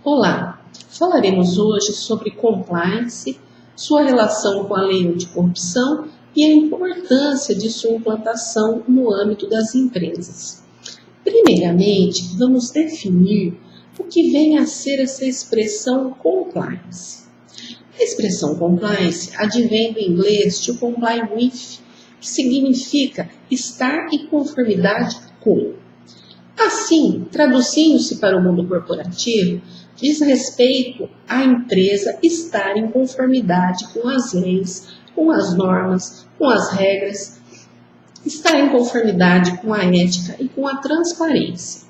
Olá, falaremos hoje sobre compliance, sua relação com a lei anticorrupção e a importância de sua implantação no âmbito das empresas. Primeiramente, vamos definir o que vem a ser essa expressão compliance. A expressão compliance advém do inglês to comply with, que significa estar em conformidade com. Assim, traduzindo-se para o mundo corporativo, diz respeito à empresa estar em conformidade com as leis, com as normas, com as regras, estar em conformidade com a ética e com a transparência.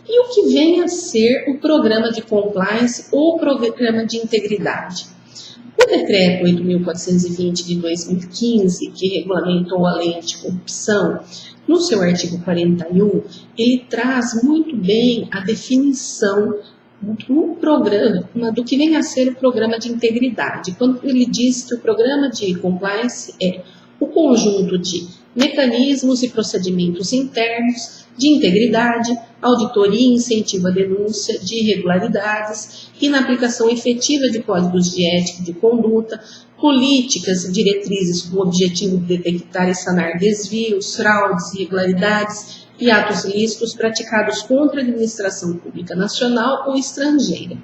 E o que vem a ser o programa de compliance ou programa de integridade? O decreto 8.420 de 2015, que regulamentou a lei anticorrupção, no seu artigo 41, ele traz muito bem a definição do que vem a ser o programa de integridade. Quando ele diz que o programa de compliance é o conjunto de mecanismos e procedimentos internos de integridade, auditoria e incentivo à denúncia de irregularidades e na aplicação efetiva de códigos de ética e de conduta, políticas e diretrizes com o objetivo de detectar e sanar desvios, fraudes, irregularidades e atos ilícitos praticados contra a administração pública nacional ou estrangeira.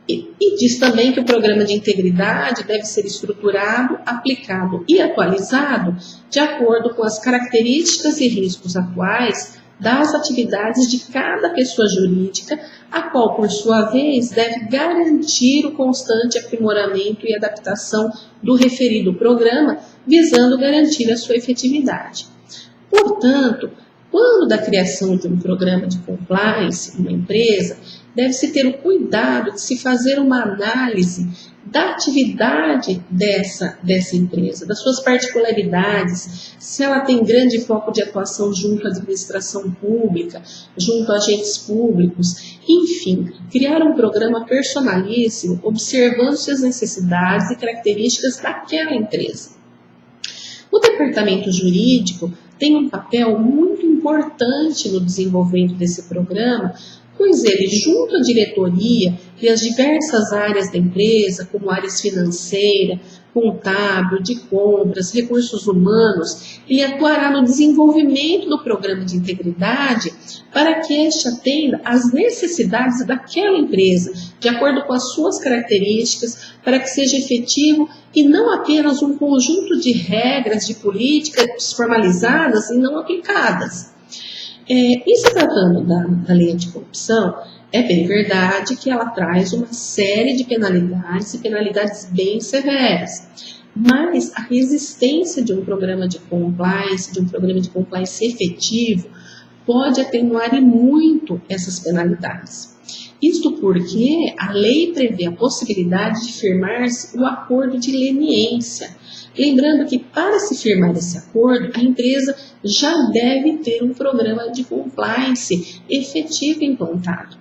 E diz também que o programa de integridade deve ser estruturado, aplicado e atualizado de acordo com as características e riscos atuais das atividades de cada pessoa jurídica, a qual, por sua vez, deve garantir o constante aprimoramento e adaptação do referido programa, visando garantir a sua efetividade. Portanto, quando da criação de um programa de compliance em uma empresa, deve-se ter o cuidado de se fazer uma análise da atividade dessa empresa, das suas particularidades, se ela tem grande foco de atuação junto à administração pública, junto a agentes públicos, enfim, criar um programa personalíssimo, observando-se as necessidades e características daquela empresa. O departamento jurídico tem um papel muito importante no desenvolvimento desse programa, pois ele, junto à diretoria e as diversas áreas da empresa, como áreas financeira, contábil, de compras, recursos humanos, ele atuará no desenvolvimento do programa de integridade para que este atenda às necessidades daquela empresa, de acordo com as suas características, para que seja efetivo e não apenas um conjunto de regras, de políticas formalizadas e não aplicadas. E se tratando da lei anticorrupção, é bem verdade que ela traz uma série de penalidades e penalidades bem severas. Mas a existência de um programa de compliance efetivo, pode atenuar e muito essas penalidades. Isto porque a lei prevê a possibilidade de firmar-se o acordo de leniência. Lembrando que para se firmar esse acordo, a empresa já deve ter um programa de compliance efetivo implantado.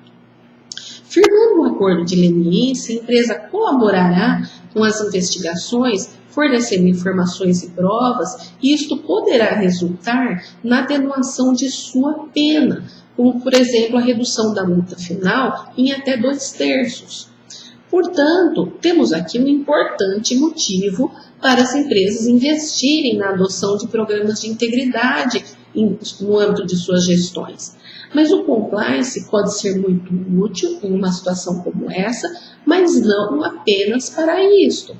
Firmando um acordo de leniência, a empresa colaborará com as investigações, fornecendo informações e provas, e isto poderá resultar na atenuação de sua pena, como, por exemplo, a redução da multa final em até 2/3. Portanto, temos aqui um importante motivo para as empresas investirem na adoção de programas de integridade no âmbito de suas gestões. Mas o compliance pode ser muito útil em uma situação como essa, mas não apenas para isto.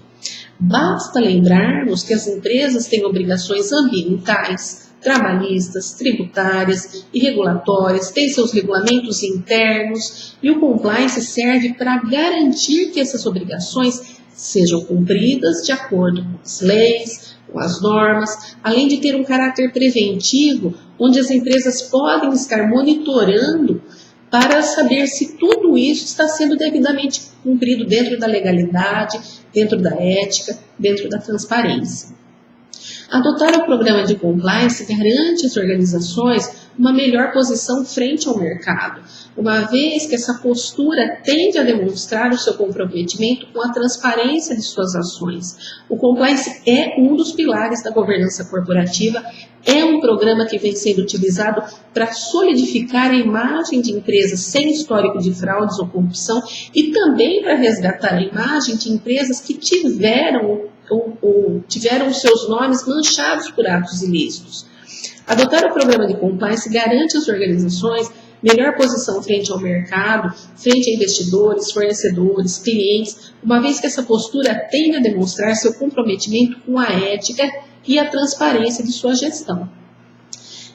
Basta lembrarmos que as empresas têm obrigações ambientais, trabalhistas, tributárias e regulatórias, têm seus regulamentos internos e o compliance serve para garantir que essas obrigações sejam cumpridas de acordo com as leis, com as normas, além de ter um caráter preventivo, onde as empresas podem estar monitorando para saber se tudo isso está sendo devidamente cumprido dentro da legalidade, dentro da ética, dentro da transparência. Adotar o programa de compliance garante às organizações uma melhor posição frente ao mercado, uma vez que essa postura tende a demonstrar o seu comprometimento com a transparência de suas ações. O compliance é um dos pilares da governança corporativa, é um programa que vem sendo utilizado para solidificar a imagem de empresas sem histórico de fraudes ou corrupção e também para resgatar a imagem de empresas que tiveram seus nomes manchados por atos ilícitos. Adotar o programa de compliance garante às organizações melhor posição frente ao mercado, frente a investidores, fornecedores, clientes, uma vez que essa postura tende a demonstrar seu comprometimento com a ética e a transparência de sua gestão.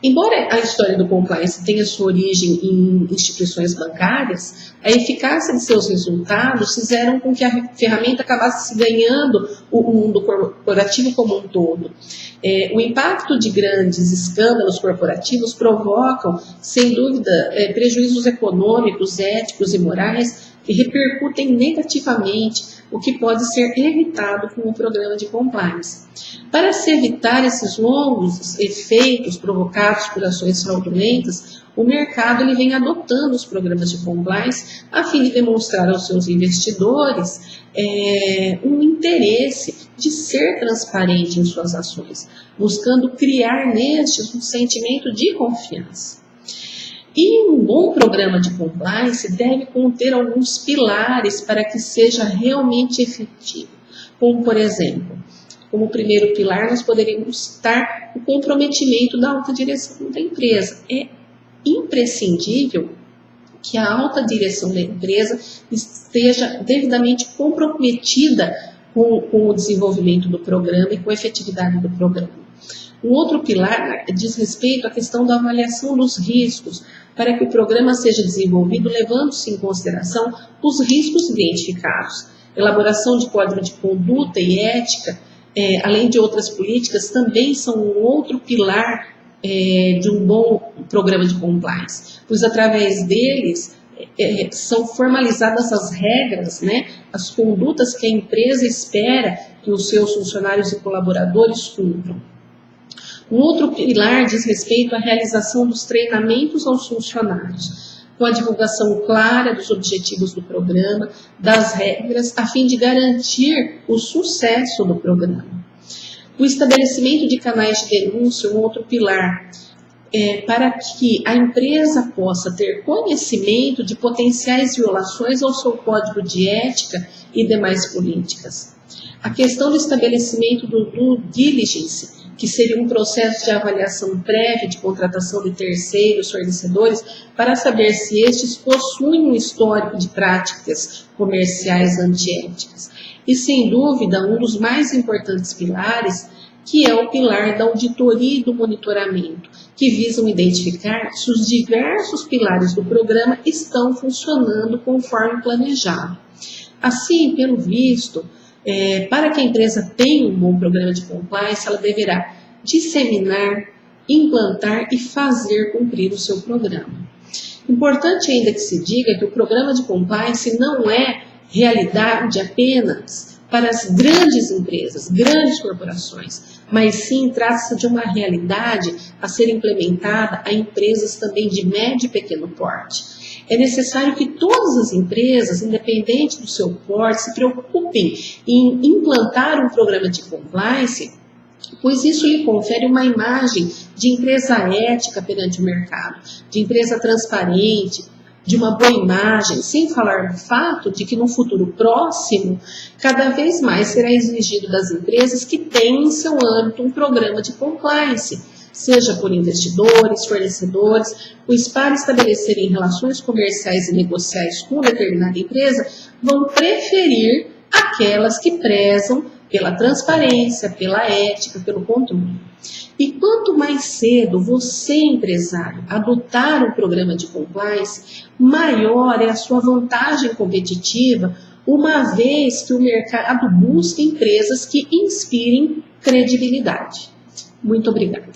Embora a história do compliance tenha sua origem em instituições bancárias, a eficácia de seus resultados fizeram com que a ferramenta acabasse se ganhando o mundo corporativo como um todo. O impacto de grandes escândalos corporativos provocam, sem dúvida, prejuízos econômicos, éticos e morais que repercutem negativamente, o que pode ser evitado com o programa de compliance. Para se evitar esses longos efeitos provocados por ações fraudulentas, o mercado ele vem adotando os programas de compliance a fim de demonstrar aos seus investidores um interesse de ser transparente em suas ações, buscando criar nestes um sentimento de confiança. E um bom programa de compliance deve conter alguns pilares para que seja realmente efetivo, como por exemplo, como primeiro pilar nós poderíamos citar o comprometimento da alta direção da empresa. É imprescindível que a alta direção da empresa esteja devidamente comprometida com o desenvolvimento do programa e com a efetividade do programa. Um outro pilar diz respeito à questão da avaliação dos riscos, para que o programa seja desenvolvido levando-se em consideração os riscos identificados. Elaboração de código de conduta e ética, além de outras políticas, também são um outro pilar de um bom programa de compliance, pois através deles são formalizadas as regras, as condutas que a empresa espera que os seus funcionários e colaboradores cumpram. Um outro pilar diz respeito à realização dos treinamentos aos funcionários, com a divulgação clara dos objetivos do programa, das regras, a fim de garantir o sucesso do programa. O estabelecimento de canais de denúncia, um outro pilar, para que a empresa possa ter conhecimento de potenciais violações ao seu código de ética e demais políticas. A questão do estabelecimento do due diligence, que seria um processo de avaliação prévia de contratação de terceiros fornecedores para saber se estes possuem um histórico de práticas comerciais antiéticas. E, sem dúvida, um dos mais importantes pilares, que é o pilar da auditoria e do monitoramento, que visam identificar se os diversos pilares do programa estão funcionando conforme planejado. Assim, pelo visto, para que a empresa tenha um bom programa de compliance, ela deverá disseminar, implantar e fazer cumprir o seu programa. Importante ainda que se diga que o programa de compliance não é realidade apenas para as grandes empresas, grandes corporações, mas sim trata-se de uma realidade a ser implementada a empresas também de médio e pequeno porte. É necessário que todas as empresas, independente do seu porte, se preocupem em implantar um programa de compliance, pois isso lhe confere uma imagem de empresa ética perante o mercado, de empresa transparente, de uma boa imagem, sem falar do fato de que no futuro próximo, cada vez mais será exigido das empresas que tenham em seu âmbito um programa de compliance, seja por investidores, fornecedores, pois para estabelecerem relações comerciais e negociais com determinada empresa, vão preferir aquelas que prezam pela transparência, pela ética, pelo controle. E quanto mais cedo você, empresário, adotar um programa de compliance, maior é a sua vantagem competitiva, uma vez que o mercado busca empresas que inspirem credibilidade. Muito obrigada.